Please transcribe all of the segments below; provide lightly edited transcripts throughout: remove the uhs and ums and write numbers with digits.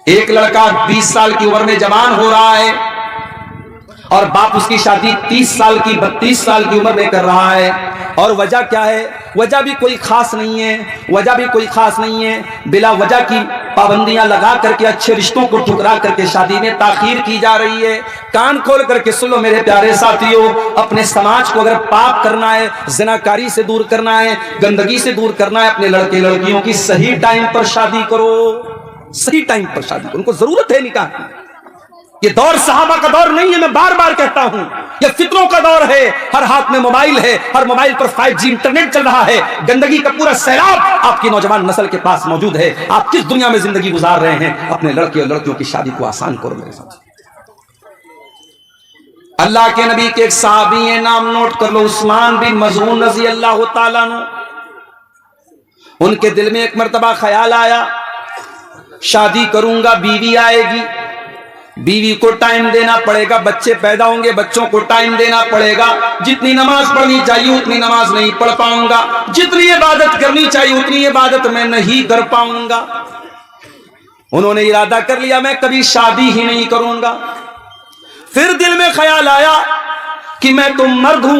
ایک لڑکا 20 سال کی عمر میں جوان ہو رہا ہے اور باپ اس کی شادی 30 سال کی 32 سال کی عمر میں کر رہا ہے، اور وجہ کیا ہے؟ وجہ بھی کوئی خاص نہیں ہے، وجہ بھی کوئی خاص نہیں ہے، بلا وجہ کی پابندیاں لگا کر کے اچھے رشتوں کو ٹھکرا کر کے شادی میں تاخیر کی جا رہی ہے۔ کان کھول کر کے سن لو میرے پیارے ساتھیوں، اپنے سماج کو اگر پاک کرنا ہے، زناکاری سے دور کرنا ہے، گندگی سے دور کرنا ہے، اپنے لڑکے لڑکیوں کی صحیح ٹائم پر شادی کرو، صحیح ٹائم پر شادی کرو، ان کو ضرورت ہے نکاح کی۔ یہ دور صحابہ کا دور نہیں ہے، میں بار بار کہتا ہوں، یہ فتنوں کا دور ہے، ہر ہاتھ میں موبائل ہے، ہر موبائل پر 5G انٹرنیٹ چل رہا ہے، گندگی کا پورا سیلاب آپ کی نوجوان نسل کے پاس موجود ہے۔ آپ کس دنیا میں زندگی گزار رہے ہیں؟ اپنے لڑکے اور لڑکیوں کی شادی کو آسان کرو میرے ساتھ۔ اللہ کے نبی کے ایک صحابی ہیں، نام نوٹ کر لو، عثمان بن مظعون رضی اللہ تعالیٰ عنہ۔ ان کے دل میں ایک مرتبہ خیال آیا، شادی کروں گا، بیوی آئے گی، بیوی کو ٹائم دینا پڑے گا، بچے پیدا ہوں گے، بچوں کو ٹائم دینا پڑے گا، جتنی نماز پڑھنی چاہیے اتنی نماز نہیں پڑھ پاؤں گا، جتنی عبادت کرنی چاہیے اتنی عبادت میں نہیں کر پاؤں گا۔ انہوں نے ارادہ کر لیا میں کبھی شادی ہی نہیں کروں گا۔ پھر دل میں خیال آیا کہ میں تو مرد ہوں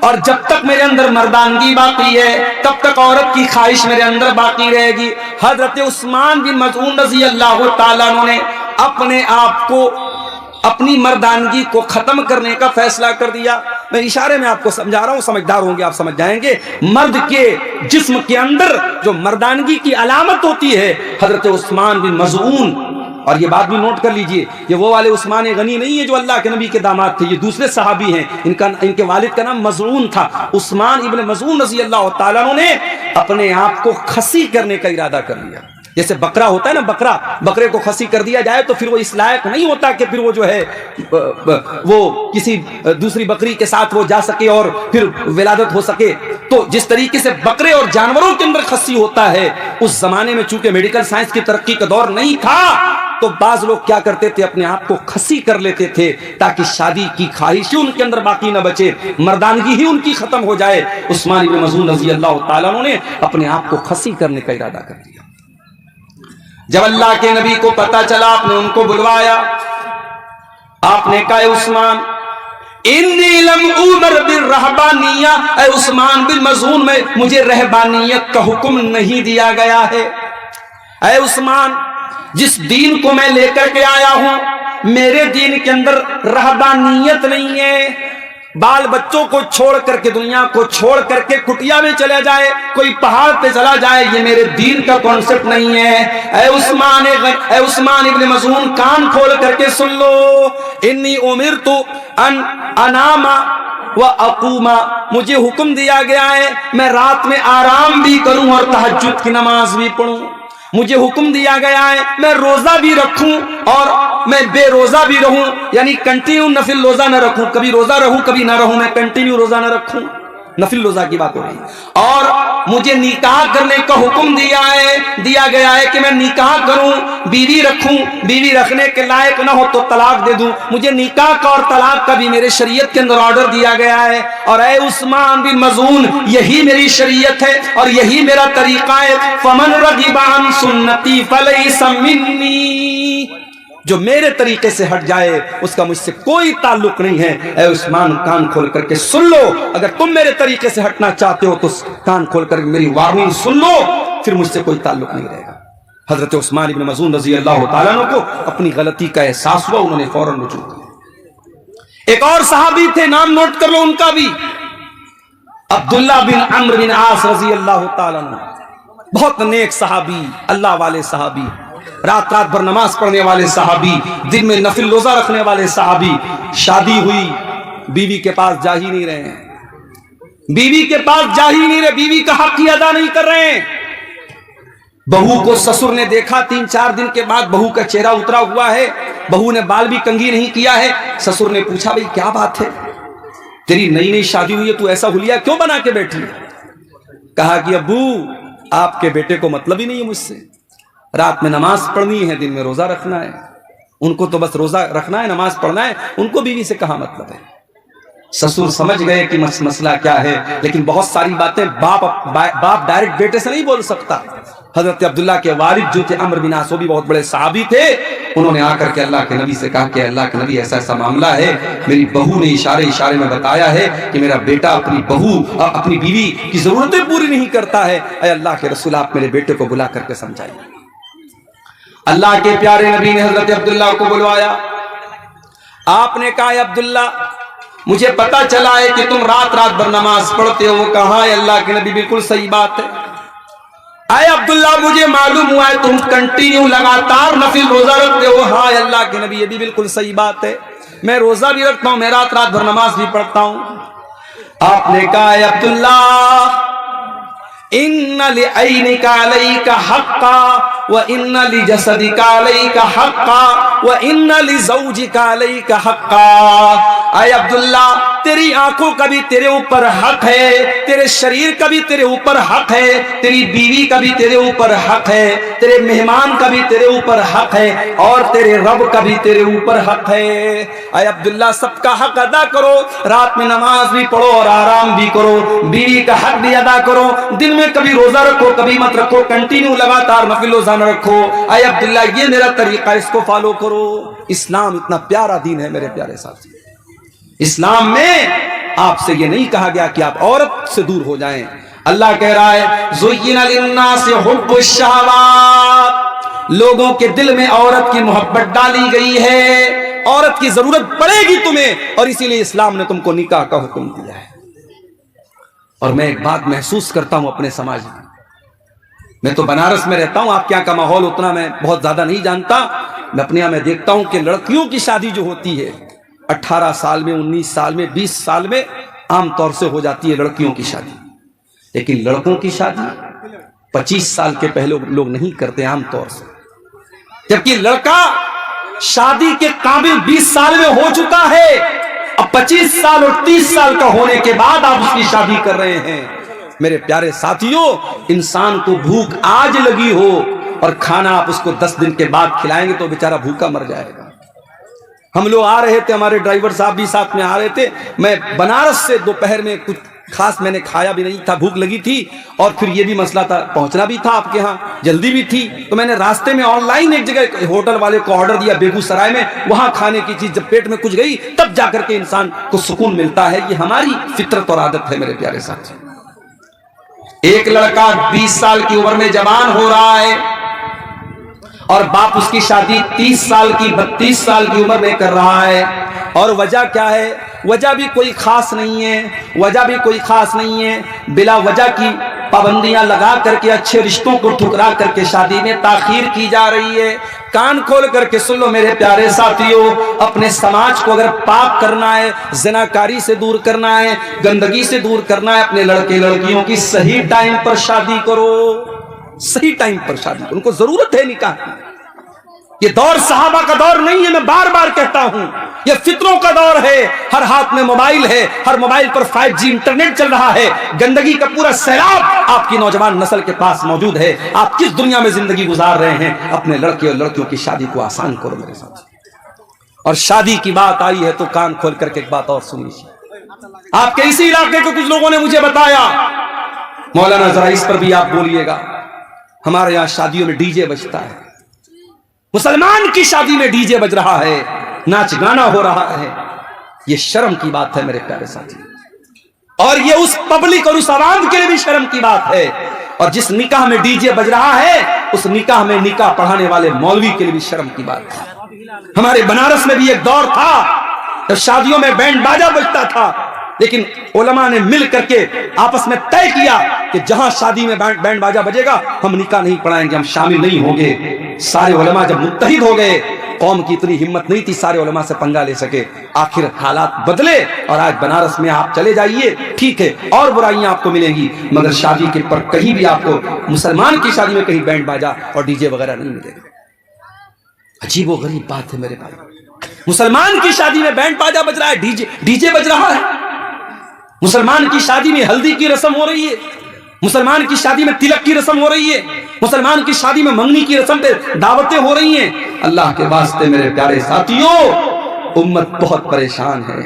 اور جب تک میرے اندر مردانگی باقی ہے تب تک عورت کی خواہش میرے اندر باقی رہے گی۔ حضرت عثمان بن مظعون رضی اللہ تعالیٰ عنہ نے اپنے آپ کو، اپنی مردانگی کو ختم کرنے کا فیصلہ کر دیا۔ میں اشارے میں آپ کو سمجھا رہا ہوں، سمجھدار ہوں گے آپ سمجھ جائیں گے۔ مرد کے جسم کے اندر جو مردانگی کی علامت ہوتی ہے، حضرت عثمان بن مظعون، اور یہ بات بھی نوٹ کر لیجئے، یہ وہ والے عثمان غنی نہیں ہے جو اللہ کے نبی کے داماد تھے، یہ دوسرے صحابی ہیں، ان کے والد کا نام مظعون تھا۔ عثمان ابن مظعون رضی اللہ تعالیٰ عنہ نے اپنے آپ کو خسی کرنے کا ارادہ کر لیا۔ جیسے بکرا ہوتا ہے نا، بکرے کو خسی کر دیا جائے تو پھر وہ اس لائق نہیں ہوتا کہ پھر وہ جو ہے وہ کسی دوسری بکری کے ساتھ وہ جا سکے اور پھر ولادت ہو سکے۔ تو جس طریقے سے بکرے اور جانوروں کے اندر خسی ہوتا ہے، اس زمانے میں چونکہ میڈیکل سائنس کی ترقی کا دور نہیں تھا تو بعض لوگ کیا کرتے تھے، اپنے آپ کو خسی کر لیتے تھے تاکہ شادی کی خواہش ان کے اندر باقی نہ بچے، مردانگی ہی ان کی ختم ہو جائے۔ عثمان بن مظعون رضی اللہ تعالیٰ عنہ نے اپنے آپ کو خسی کرنے کا ارادہ کر لیا۔ جب اللہ کے نبی کو پتا چلا، آپ نے ان کو بلوایا، آپ نے کہا اے عثمان، انی لم امر بالرہبانیہ، اے عثمان بن مظعون، میں مجھے رہبانیت کا حکم نہیں دیا گیا ہے۔ اے عثمان، جس دین کو میں لے کر کے آیا ہوں میرے دین کے اندر رہبانیت نہیں ہے۔ بال بچوں کو چھوڑ کر کے، دنیا کو چھوڑ کر کے کٹیا میں چلے جائے، کوئی پہاڑ پہ چلا جائے، یہ میرے دین کا کانسیپٹ نہیں ہے۔ اے عثمان ابن مظعون، کان کھول کر کے سن لو، انی امرت ان انام و اقوم، مجھے حکم دیا گیا ہے میں رات میں آرام بھی کروں اور تہجد کی نماز بھی پڑھوں۔ مجھے حکم دیا گیا ہے میں روزہ بھی رکھوں اور میں بے روزہ بھی رہوں، یعنی کنٹینیو نفل روزہ نہ رکھوں، کبھی روزہ رہوں کبھی نہ رہوں، میں کنٹینیو روزہ نہ رکھوں، نفل روزہ کی بات ہو رہی ہے۔ اور مجھے نکاح کرنے کا حکم دیا گیا ہے کہ میں نکاح کروں، بیوی رکھوں، بیوی رکھنے کے لائق نہ ہو تو طلاق دے دوں، مجھے نکاح کا اور طلاق کا بھی میرے شریعت کے اندر آرڈر دیا گیا ہے۔ اور اے عثمان بن مظعون، یہی میری شریعت ہے اور یہی میرا طریقہ ہے۔ فمن رغب عن سنتی فلیس منی، جو میرے طریقے سے ہٹ جائے اس کا مجھ سے کوئی تعلق نہیں ہے۔ اے عثمان، کان کھول کر کے سن لو، اگر تم میرے طریقے سے ہٹنا چاہتے ہو تو کان کھول کر میری وارننگ سن لو، پھر مجھ سے کوئی تعلق نہیں رہے گا۔ حضرت عثمان ابن مظعون رضی اللہ تعالیٰ عنہ کو اپنی غلطی کا احساس ہوا، انہوں نے فوراً رجوع کیا۔ ایک اور صحابی تھے، نام نوٹ کر لو ان کا بھی، عبداللہ بن عمرو بن عاص رضی اللہ تعالیٰ عنہ، بہت نیک صحابی، اللہ والے صحابی، رات رات بھر نماز پڑھنے والے صحابی، دن میں نفل روزہ رکھنے والے صحابی۔ شادی ہوئی، بیوی کے پاس جا ہی نہیں رہے ہیں، بیوی کے پاس جا ہی نہیں رہے، بیوی کا حق ہی ادا نہیں کر رہے ہیں۔ بہو کو سسر نے دیکھا، 3-4 دن کے بعد بہو کا چہرہ اترا ہوا ہے، بہو نے بال بھی کنگھی نہیں کیا ہے۔ سسر نے پوچھا بھئی کیا بات ہے، تیری نئی نئی شادی ہوئی ہے، تو ایسا حلیہ کیوں بنا کے بیٹھی ہے؟ کہا کہ ابو، آپ کے بیٹے کو مطلب ہی نہیں ہے مجھ سے، رات میں نماز پڑھنی ہے، دن میں روزہ رکھنا ہے، ان کو تو بس روزہ رکھنا ہے، نماز پڑھنا ہے، ان کو بیوی سے کہاں مطلب ہے۔ سسر سمجھ گئے کہ مسئلہ کیا ہے، لیکن بہت ساری باتیں باپ ڈائریکٹ بیٹے سے نہیں بول سکتا، حضرت عبداللہ کے والد جو تھے عمرو بن عاص، وہ بھی بہت بڑے صحابی تھے، انہوں نے آ کر کے اللہ کے نبی سے کہا کہ اللہ کے نبی ایسا ایسا معاملہ ہے، میری بہو نے اشارے میں بتایا ہے کہ میرا بیٹا اپنی بیوی کی ضرورتیں پوری نہیں کرتا ہے، اے اللہ کے رسول آپ میرے بیٹے کو بلا کر کے سمجھائیے۔ اللہ کے پیارے نبی نے حضرت عبداللہ کو بلوایا، آپ نے کہا عبداللہ مجھے پتا چلا ہے کہ تم رات بھر نماز پڑھتے ہو۔ وہ کہا ہے اللہ کے نبی بالکل صحیح بات ہے۔ اے عبداللہ مجھے معلوم ہوا ہے تم کنٹینیو لگاتار نفل روزہ رکھتے ہو۔ ہاں اللہ کے نبی یہ بھی بالکل صحیح بات ہے، میں روزہ بھی رکھتا ہوں، میں رات بھر نماز بھی پڑھتا ہوں۔ آپ نے کہا اے عبداللہ ان لعینک علیک حقا وان لجسدک علیک حقا وان لزوجک علیک حقا۔ اے عبداللہ تیری آنکھوں کا بھی تیرے اوپر حق ہے، تیرے شریر کا بھی تیرے اوپر حق ہے، تیری بیوی کا بھی تیرے اوپر حق ہے، تیرے مہمان کا بھی تیرے اوپر حق ہے، اور تیرے رب کا بھی تیرے اوپر حق ہے۔ اے عبداللہ سب کا حق ادا کرو، رات میں نماز بھی پڑھو اور آرام بھی کرو، بیوی کا حق بھی ادا کرو، دن میں کبھی روزہ رکھو کبھی مت رکھو، کنٹینیو لگاتار نفل روزہ نہ رکھو۔ اے عبداللہ یہ میرا طریقہ، اس کو فالو کرو۔ اسلام اتنا پیارا دین ہے میرے پیارے ساتھی، اسلام میں آپ سے یہ نہیں کہا گیا کہ آپ عورت سے دور ہو جائیں۔ اللہ کہہ رہا ہے زُيِّنَ لِلنَّاسِ حُبُّ الشَّهَوَاتِ، لوگوں کے دل میں عورت کی محبت ڈالی گئی ہے، عورت کی ضرورت پڑے گی تمہیں، اور اسی لیے اسلام نے تم کو نکاح کا حکم دیا ہے۔ اور میں ایک بات محسوس کرتا ہوں اپنے سماج میں تو بنارس میں رہتا ہوں، آپ کے یہاں کا ماحول اتنا میں بہت زیادہ نہیں جانتا، میں اپنے یہاں میں دیکھتا ہوں کہ لڑکیوں کی شادی جو ہوتی ہے 18 سال میں 19 سال میں 20 سال میں عام طور سے ہو جاتی ہے لڑکیوں کی شادی، لیکن لڑکوں کی شادی 25 سال کے پہلے لوگ نہیں کرتے عام طور سے، جبکہ لڑکا شادی کے قابل 20 سال میں ہو چکا ہے، اب 25 سال اور 30 سال کا ہونے کے بعد آپ اس کی شادی کر رہے ہیں۔ میرے پیارے ساتھیوں، انسان کو بھوک آج لگی ہو اور کھانا آپ اس کو 10 دن کے بعد کھلائیں گے تو بیچارہ بھوکا مر جائے گا۔ ہم لوگ آ رہے تھے، ہمارے ڈرائیور صاحب بھی ساتھ میں آ رہے تھے، میں بنارس سے دوپہر میں کچھ خاص میں نے کھایا بھی نہیں تھا، بھوک لگی تھی، اور پھر یہ بھی مسئلہ تھا پہنچنا بھی تھا آپ کے ہاں، جلدی بھی تھی، تو میں نے راستے میں آن لائن ایک جگہ ہوٹل والے کو آرڈر دیا بیگو سرائے میں، وہاں کھانے کی چیز جب پیٹ میں کچھ گئی تب جا کر کے انسان کو سکون ملتا ہے۔ یہ ہماری فطرت اور عادت ہے میرے پیارے ساتھی۔ ایک لڑکا 20 سال کی عمر میں جوان ہو رہا ہے اور باپ اس کی شادی 30 سال کی 32 سال کی عمر میں کر رہا ہے، اور وجہ کیا ہے؟ وجہ بھی کوئی خاص نہیں ہے، وجہ بھی کوئی خاص نہیں ہے، بلا وجہ کی پابندیاں لگا کر کے اچھے رشتوں کو ٹھکرا کر کے شادی میں تاخیر کی جا رہی ہے۔ کان کھول کر کے سن لو میرے پیارے ساتھیوں، اپنے سماج کو اگر پاک کرنا ہے، زناکاری سے دور کرنا ہے، گندگی سے دور کرنا ہے، اپنے لڑکے لڑکیوں کی صحیح ٹائم پر شادی کرو، صحیح ٹائم پر شادی کرو، ان کو ضرورت ہے نکاح کی۔ یہ دور صحابہ کا دور نہیں ہے، میں بار بار کہتا ہوں، یہ فطروں کا دور ہے، ہر ہاتھ میں موبائل ہے، ہر موبائل پر 5G انٹرنیٹ چل رہا ہے، گندگی کا پورا سیلاب آپ کی نوجوان نسل کے پاس موجود ہے۔ آپ کس دنیا میں زندگی گزار رہے ہیں؟ اپنے لڑکے اور لڑکیوں کی شادی کو آسان کرو میرے ساتھ۔ اور شادی کی بات آئی ہے تو کان کھول کر کے ایک بات اور سن لیجیے۔ آپ کے اسی علاقے کو کچھ لوگوں نے مجھے بتایا، مولانا ذرا اس پر بھی آپ بولیے گا، ہمارے یہاں شادیوں میں ڈی جے بجتا ہے، مسلمان کی شادی میں ڈی جے بج رہا ہے، ناچ گانا ہو رہا ہے، یہ شرم کی بات ہے میرے پیارے ساتھی، اور یہ اس پبلک اور اس عوام کے لیے بھی شرم کی بات ہے، اور جس نکاح میں ڈی جے بج رہا ہے اس نکاح میں نکاح پڑھانے والے مولوی کے لیے بھی شرم کی بات ہے۔ ہمارے بنارس میں بھی ایک دور تھا جب شادیوں میں بینڈ باجا بجتا تھا، لیکن علماء نے مل کر کے آپس میں طے کیا کہ جہاں شادی میں بینڈ باجا بجے گا ہم نکاح نہیں پڑھائیں گے، ہم شامل نہیں ہوں گے۔ سارے علماء جب متحد ہو گئے، قوم کی اتنی ہمت نہیں تھی سارے علماء سے پنگا لے سکے، آخر حالات بدلے اور آج بنارس میں آپ چلے جائیے، ٹھیک ہے اور برائیاں آپ کو ملیں گی، مگر شادی کے پر کہیں بھی آپ کو مسلمان کی شادی میں کہیں بینڈ باجا اور ڈی جے وغیرہ نہیں ملے گا۔ عجیب و غریب بات ہے میرے بھائی، مسلمان کی شادی میں بینڈ باجا بج رہا ہے، ڈی جے بج رہا ہے، مسلمان کی شادی میں ہلدی کی رسم ہو رہی ہے، مسلمان کی شادی میں تلک کی رسم ہو رہی ہے، مسلمان کی شادی میں منگنی کی رسم پہ دعوتیں ہو رہی ہیں۔ اللہ کے واسطے میرے پیارے ساتھیوں، امت بہت پریشان ہے،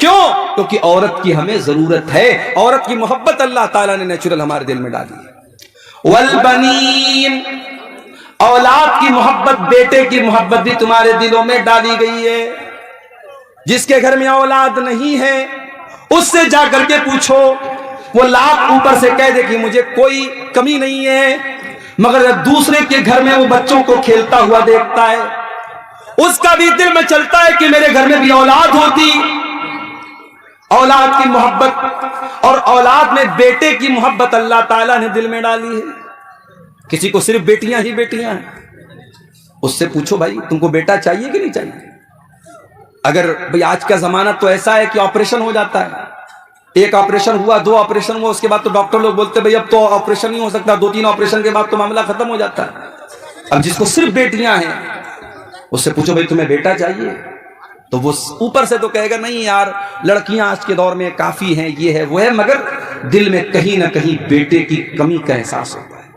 کیوں؟ کیونکہ عورت کی ہمیں ضرورت ہے، عورت کی محبت اللہ تعالیٰ نے نیچرل ہمارے دل میں ڈالی ہے۔ والبنین، اولاد کی محبت، بیٹے کی محبت بھی تمہارے دلوں میں ڈالی گئی ہے۔ جس کے گھر میں اولاد نہیں ہے اس سے جا کر کے پوچھو، وہ لاکھ اوپر سے کہہ دے کہ مجھے کوئی کمی نہیں ہے، مگر جب دوسرے کے گھر میں وہ بچوں کو کھیلتا ہوا دیکھتا ہے اس کا بھی دل میں چلتا ہے کہ میرے گھر میں بھی اولاد ہوتی۔ اولاد کی محبت اور اولاد میں بیٹے کی محبت اللہ تعالیٰ نے دل میں ڈالی ہے۔ کسی کو صرف بیٹیاں ہی بیٹیاں ہیں، اس سے پوچھو بھائی تم کو بیٹا چاہیے کہ نہیں چاہیے؟ اگر بھائی آج کا زمانہ تو ایسا ہے کہ آپریشن ہو جاتا ہے، ایک آپریشن ہوا، دو آپریشن ہوا، اس کے بعد تو ڈاکٹر لوگ بولتے بھائی اب تو آپریشن نہیں ہو سکتا، 2-3 آپریشن کے بعد تو معاملہ ختم ہو جاتا ہے۔ اب جس کو صرف بیٹیاں ہیں اس سے پوچھو بھائی تمہیں بیٹا چاہیے، تو وہ اوپر سے تو کہے گا نہیں یار لڑکیاں آج کے دور میں کافی ہیں، یہ ہے وہ ہے، مگر دل میں کہیں نہ کہیں بیٹے کی کمی کا احساس ہوتا ہے۔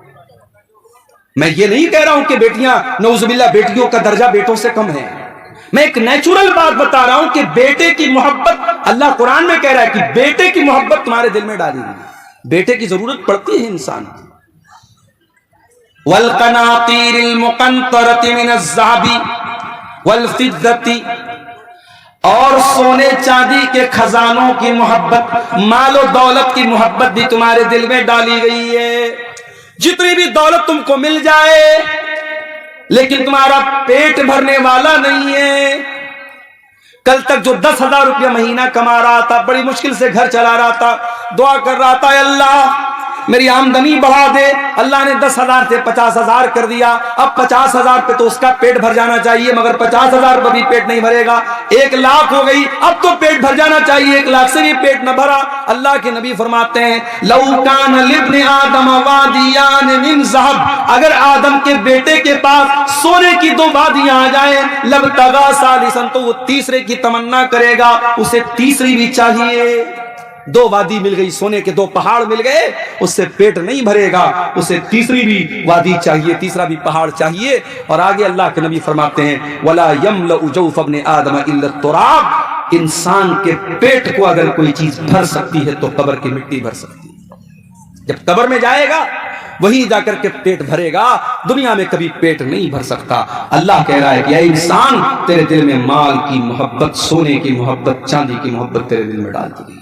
میں یہ نہیں کہہ رہا ہوں کہ بیٹیاں نعوذ باللہ بیٹیوں کا درجہ بیٹوں سے کم ہے، میں ایک نیچرل بات بتا رہا ہوں کہ بیٹے کی محبت اللہ قرآن میں کہہ رہا ہے کہ بیٹے کی محبت تمہارے دل میں ڈالی گئی، بیٹے کی ضرورت پڑتی ہے انسان کی۔ والقناطیر المقنطرۃ من الذهب والفضة، اور سونے چاندی کے خزانوں کی محبت، مال و دولت کی محبت بھی تمہارے دل میں ڈالی گئی ہے۔ جتنی بھی دولت تم کو مل جائے لیکن تمہارا پیٹ بھرنے والا نہیں ہے۔ کل تک جو 10,000 روپیہ مہینہ کما رہا تھا، بڑی مشکل سے گھر چلا رہا تھا، دعا کر رہا تھا اے اللہ میری آمدنی بڑھا دے، اللہ نے 10,000 سے 50,000 کر دیا، اب 50,000 پہ تو اس کا پیٹ بھر جانا چاہیے، مگر 50,000 پہ بھی پیٹ نہیں بھرے گا، 1,00,000 ہو گئی، اب تو پیٹ بھر جانا چاہیے، 1,00,000 سے بھی پیٹ نہ بھرا۔ اللہ کے نبی فرماتے ہیں لو کان لابن آدم وادیان من ذهب، اگر آدم کے بیٹے کے پاس سونے کی 2 وادیاں آ جائیں، لبتغى ثالثا، تو وہ تیسرے کی تمنا کرے گا، اسے تیسری بھی چاہیے۔ 2 وادی مل گئی، سونے کے 2 پہاڑ مل گئے، اس سے پیٹ نہیں بھرے گا، اسے تیسری بھی وادی چاہیے، تیسرا بھی پہاڑ چاہیے۔ اور آگے اللہ کے نبی فرماتے ہیں ولا يملأ جوف ابن آدم الا التراب، انسان کے پیٹ کو اگر کوئی چیز بھر سکتی ہے تو قبر کی مٹی بھر سکتی ہے۔ جب قبر میں جائے گا وہیں جا کر کے پیٹ بھرے گا، دنیا میں کبھی پیٹ نہیں بھر سکتا۔ اللہ کہہ رہا ہے کہ اے انسان تیرے دل میں مال کی محبت، سونے کی محبت، چاندی کی محبت تیرے دل میں ڈال دی گئی۔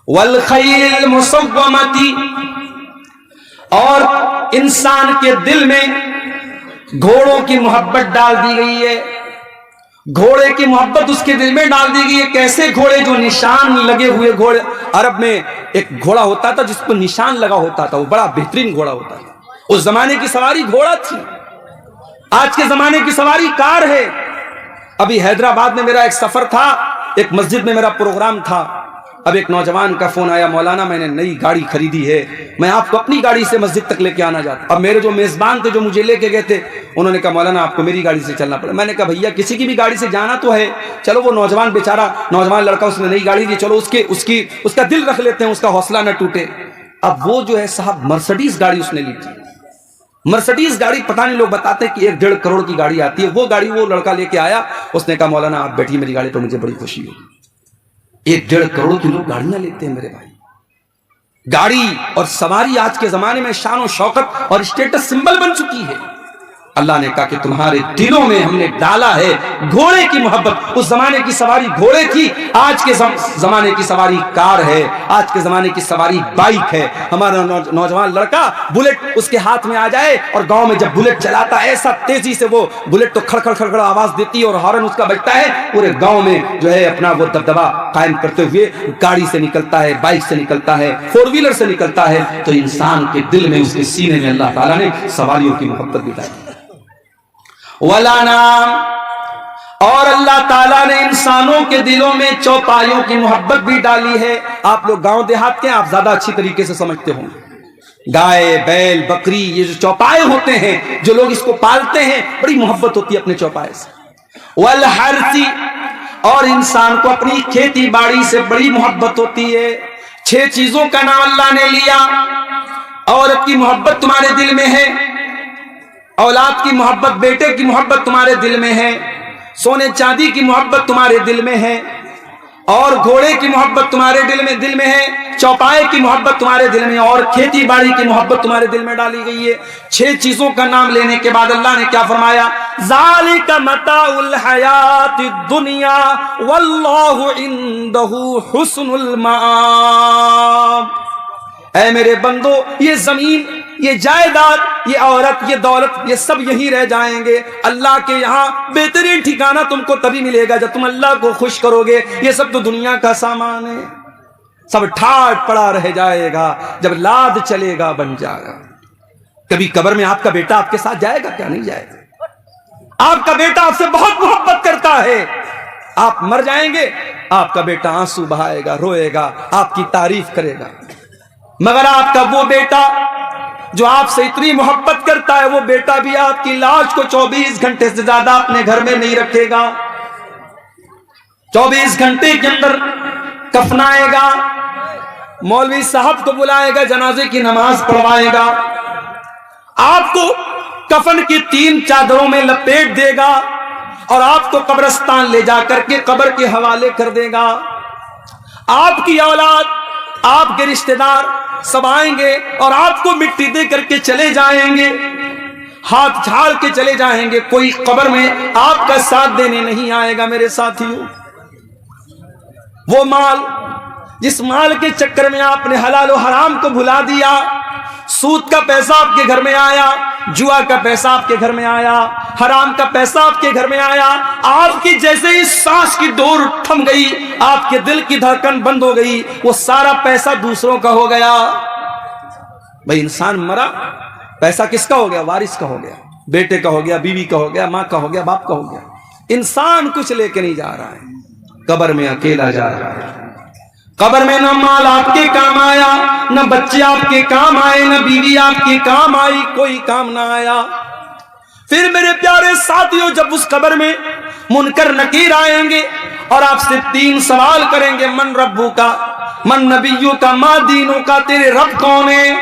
والخیل المسومۃ، اور انسان کے دل میں گھوڑوں کی محبت ڈال دی گئی ہے، گھوڑے کی محبت اس کے دل میں ڈال دی گئی ہے۔ کیسے گھوڑے؟ جو نشان لگے ہوئے گھوڑے، عرب میں ایک گھوڑا ہوتا تھا جس پر نشان لگا ہوتا تھا، وہ بڑا بہترین گھوڑا ہوتا تھا۔ اس زمانے کی سواری گھوڑا تھی، آج کے زمانے کی سواری کار ہے۔ ابھی حیدرآباد میں میرا ایک سفر تھا، ایک مسجد میں میرا پروگرام تھا، اب ایک نوجوان کا فون آیا مولانا میں نے نئی گاڑی خریدی ہے، میں آپ کو اپنی گاڑی سے مسجد تک لے کے آنا چاہتا۔ اب میرے جو میزبان تھے جو مجھے لے کے گئے تھے انہوں نے کہا مولانا آپ کو میری گاڑی سے چلنا پڑے۔ میں نے کہا بھیا کسی کی بھی گاڑی سے جانا تو ہے، چلو وہ نوجوان بیچارہ نوجوان لڑکا اس نے نئی گاڑی دی، چلو اس کا دل رکھ لیتے ہیں، اس کا حوصلہ نہ ٹوٹے۔ اب وہ جو ہے صاحب مرسڈیز گاڑی اس نے لی تھی، مرسڈیز گاڑی پتہ نہیں لوگ بتاتے کہ 1-1.5 کروڑ کی گاڑی آتی ہے، وہ گاڑی وہ لڑکا لے کے آیا، اس نے کہا مولانا آپ بیٹھیے میری گاڑی پہ، مجھے بڑی خوشی ہوئی۔ 1-1.5 کروڑ کی لوگ گاڑیاں لیتے ہیں میرے بھائی۔ گاڑی اور سواری آج کے زمانے میں شان و شوکت اور اسٹیٹس سمبل بن چکی ہے۔ اللہ نے کہا کہ تمہارے دلوں میں ہم نے ڈالا ہے گھوڑے کی محبت۔ اس زمانے کی سواری گھوڑے تھی، آج کے زمانے کی سواری کار ہے، آج کے زمانے کی سواری بائک ہے۔ ہمارا نوجوان لڑکا بلٹ اس کے ہاتھ میں آ جائے اور گاؤں میں جب بلٹ چلاتا ہے ایسا تیزی سے، وہ بلٹ تو کھڑ کھڑ کھڑ کھڑ آواز دیتی ہے اور ہارن اس کا بجتا ہے، پورے گاؤں میں جو ہے اپنا وہ دبدبا قائم کرتے ہوئے گاڑی سے نکلتا ہے، بائک سے نکلتا ہے، 4 ویلر سے نکلتا ہے۔ تو انسان کے دل میں، اس کے سینے میں اللہ تعالیٰ نے سواریوں کی محبت بٹھائی۔ والانعام، اور اللہ تعالیٰ نے انسانوں کے دلوں میں چوپایوں کی محبت بھی ڈالی ہے۔ آپ لوگ گاؤں دیہات کے ہیں، آپ زیادہ اچھی طریقے سے سمجھتے ہوں گے، گائے بیل بکری یہ جو چوپائے ہوتے ہیں، جو لوگ اس کو پالتے ہیں، بڑی محبت ہوتی ہے اپنے چوپائے سے۔ والحرث، اور انسان کو اپنی کھیتی باڑی سے بڑی محبت ہوتی ہے۔ 6 چیزوں کا نام اللہ نے لیا۔ عورت کی محبت تمہارے دل میں ہے، اولاد کی محبت، بیٹے کی محبت تمہارے دل میں ہے، سونے چاندی کی محبت تمہارے دل میں ہے، اور گھوڑے کی محبت تمہارے دل میں ہے, چوپائے کی محبت تمہارے دل میں, اور کھیتی باڑی کی محبت تمہارے دل میں ڈالی گئی ہے. 6 چیزوں کا نام لینے کے بعد اللہ نے کیا فرمایا؟ ذالک متاع الحیات الدنیا واللہ عندہ حسن المآب. اے میرے بندو, یہ زمین, یہ جائیداد, یہ عورت, یہ دولت, یہ سب یہی رہ جائیں گے. اللہ کے یہاں بہترین ٹھکانہ تم کو تبھی ملے گا جب تم اللہ کو خوش کرو گے. یہ سب تو دنیا کا سامان ہے, سب ٹھاٹ پڑا رہ جائے گا, جب لاد چلے گا بن جائے گا. کبھی قبر میں آپ کا بیٹا آپ کے ساتھ جائے گا کیا؟ نہیں جائے گا. آپ کا بیٹا آپ سے بہت محبت کرتا ہے, آپ مر جائیں گے, آپ کا بیٹا آنسو بہائے گا, روئے گا, آپ کی تعریف کرے گا. مگر آپ کا وہ بیٹا جو آپ سے اتنی محبت کرتا ہے, وہ بیٹا بھی آپ کی لاش کو 24 گھنٹے سے زیادہ اپنے گھر میں نہیں رکھے گا. 24 گھنٹے کے اندر کفنائے گا, مولوی صاحب کو بلائے گا, جنازے کی نماز پڑھوائے گا, آپ کو کفن کی 3 چادروں میں لپیٹ دے گا, اور آپ کو قبرستان لے جا کر کے قبر کے حوالے کر دے گا. آپ کی اولاد, آپ کے رشتہ دار سب آئیں گے اور آپ کو مٹی دے کر کے چلے جائیں گے, ہاتھ جھاڑ کے چلے جائیں گے. کوئی قبر میں آپ کا ساتھ دینے نہیں آئے گا. میرے ساتھیوں, وہ مال جس مال کے چکر میں آپ نے حلال و حرام کو بھلا دیا, سود کا پیسہ آپ کے گھر میں آیا, جوا کا پیسہ آپ کے گھر میں آیا, حرام کا پیسہ آپ کے گھر میں آیا, آپ کی جیسے ہی سانس کی ڈور تھم گئی, آپ کے دل کی دھڑکن بند ہو گئی, وہ سارا پیسہ دوسروں کا ہو گیا. بھئی انسان مرا, پیسہ کس کا ہو گیا؟ وارث کا ہو گیا, بیٹے کا ہو گیا, بیوی کا ہو گیا, ماں کا ہو گیا, باپ کا ہو گیا. انسان کچھ لے کے نہیں جا رہا ہے, قبر میں اکیلا جا رہا ہے. قبر میں نہ مال آپ کے کام آیا, نہ بچے آپ کے کام آئے, نہ بیوی آپ کے کام آئی, کوئی کام نہ آیا. پھر میرے پیارے ساتھیوں, جب اس قبر میں منکر نکیر آئیں گے اور آپ سے 3 سوال کریں گے, من ربو کا, من نبیو کا, ما دینوں کا, تیرے رب کون ہے,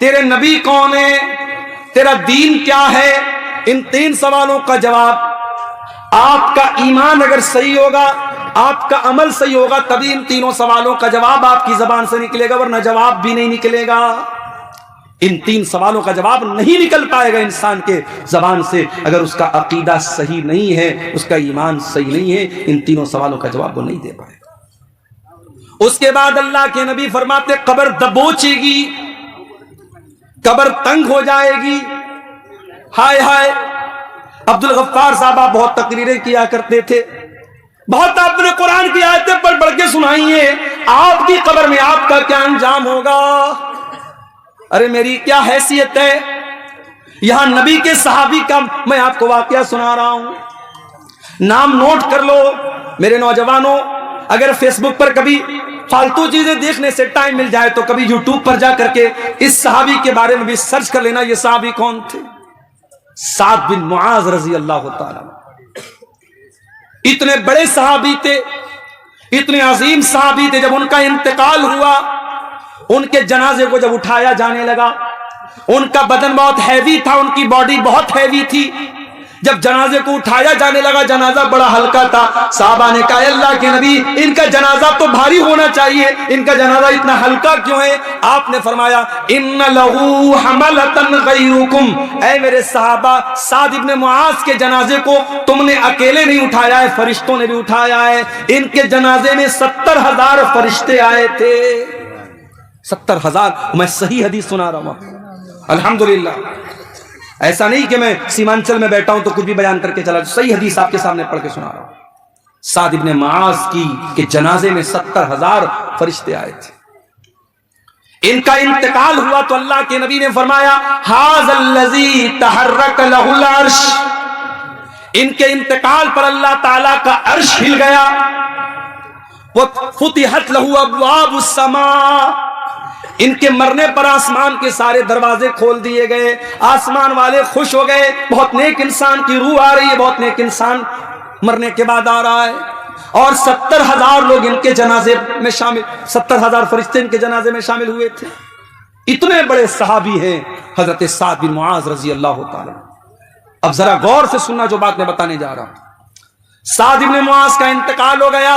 تیرے نبی کون ہے, تیرا دین کیا ہے. ان 3 سوالوں کا جواب, آپ کا ایمان اگر صحیح ہوگا, آپ کا عمل صحیح ہوگا, تبھی ان 3 سوالوں کا جواب آپ کی زبان سے نکلے گا, ورنہ جواب بھی نہیں نکلے گا. ان 3 سوالوں کا جواب نہیں نکل پائے گا انسان کے زبان سے اگر اس کا عقیدہ صحیح نہیں ہے, اس کا ایمان صحیح نہیں ہے. ان 3 سوالوں کا جواب وہ نہیں دے پائے گا. اس کے بعد اللہ کے نبی فرماتے, قبر دبوچے گی, قبر تنگ ہو جائے گی. ہائے ہائے, عبد الغفار صاحب بہت تقریریں کیا کرتے تھے, بہت آپ نے قرآن کی آیتیں پڑھ پڑھ کے سنائی ہیں. آپ کی قبر میں آپ کا کیا انجام ہوگا؟ ارے میری کیا حیثیت ہے, یہاں نبی کے صحابی کا میں آپ کو واقعہ سنا رہا ہوں. نام نوٹ کر لو میرے نوجوانوں. اگر فیس بک پر کبھی فالتو چیزیں دیکھنے سے ٹائم مل جائے تو کبھی یوٹیوب پر جا کر کے اس صحابی کے بارے میں بھی سرچ کر لینا. یہ صحابی کون تھے؟ سعد بن معاذ رضی اللہ تعالی. اتنے بڑے صحابی تھے, اتنے عظیم صحابی تھے. جب ان کا انتقال ہوا, ان کے جنازے کو جب اٹھایا جانے لگا, ان کا بدن بہت ہیوی تھا, ان کی باڈی بہت ہیوی تھی. جب جنازے کو اٹھایا جانے لگا, جنازہ بڑا ہلکا تھا. صحابہ نے کہا, اللہ کے نبی, ان کا جنازہ تو بھاری ہونا چاہیے, ان کا جنازہ اتنا ہلکا کیوں ہے؟ آپ نے فرمایا, ان لہو حملتن غیرکم, اے میرے صحابہ, سعد ابن معاذ کے جنازے کو تم نے اکیلے نہیں اٹھایا ہے, فرشتوں نے بھی اٹھایا ہے. ان کے جنازے میں 70,000 فرشتے آئے تھے. 70,000. میں صحیح حدیث سنا رہا ہوں الحمدللہ. ایسا نہیں کہ میں سیمانچل میں بیٹھا ہوں تو کچھ بھی بیان کر کے چلا, صحیح حدیث آپ کے سامنے پڑھ کے سنا رہا ہوں. سعد ابن معاذ کی کے جنازے میں 70,000 فرشتے آئے تھے. ان کا انتقال ہوا تو اللہ کے نبی نے فرمایا, ھذا الذی تحرک لہ العرش, ان کے انتقال پر اللہ تعالی کا عرش ہل گیا. وفتحت لہ ابواب السماء, ان کے مرنے پر آسمان کے سارے دروازے کھول دیے گئے. آسمان والے خوش ہو گئے, بہت نیک انسان کی روح آ رہی ہے, بہت نیک انسان مرنے کے بعد آ رہا ہے. اور 70,000 لوگ ان کے جنازے میں شامل, 70,000 فرشتے ان کے جنازے میں شامل ہوئے تھے. اتنے بڑے صحابی ہیں حضرت سعد بن معاذ رضی اللہ تعالی. اب ذرا غور سے سننا جو بات میں بتانے جا رہا ہوں. سعد بن معاذ کا انتقال ہو گیا,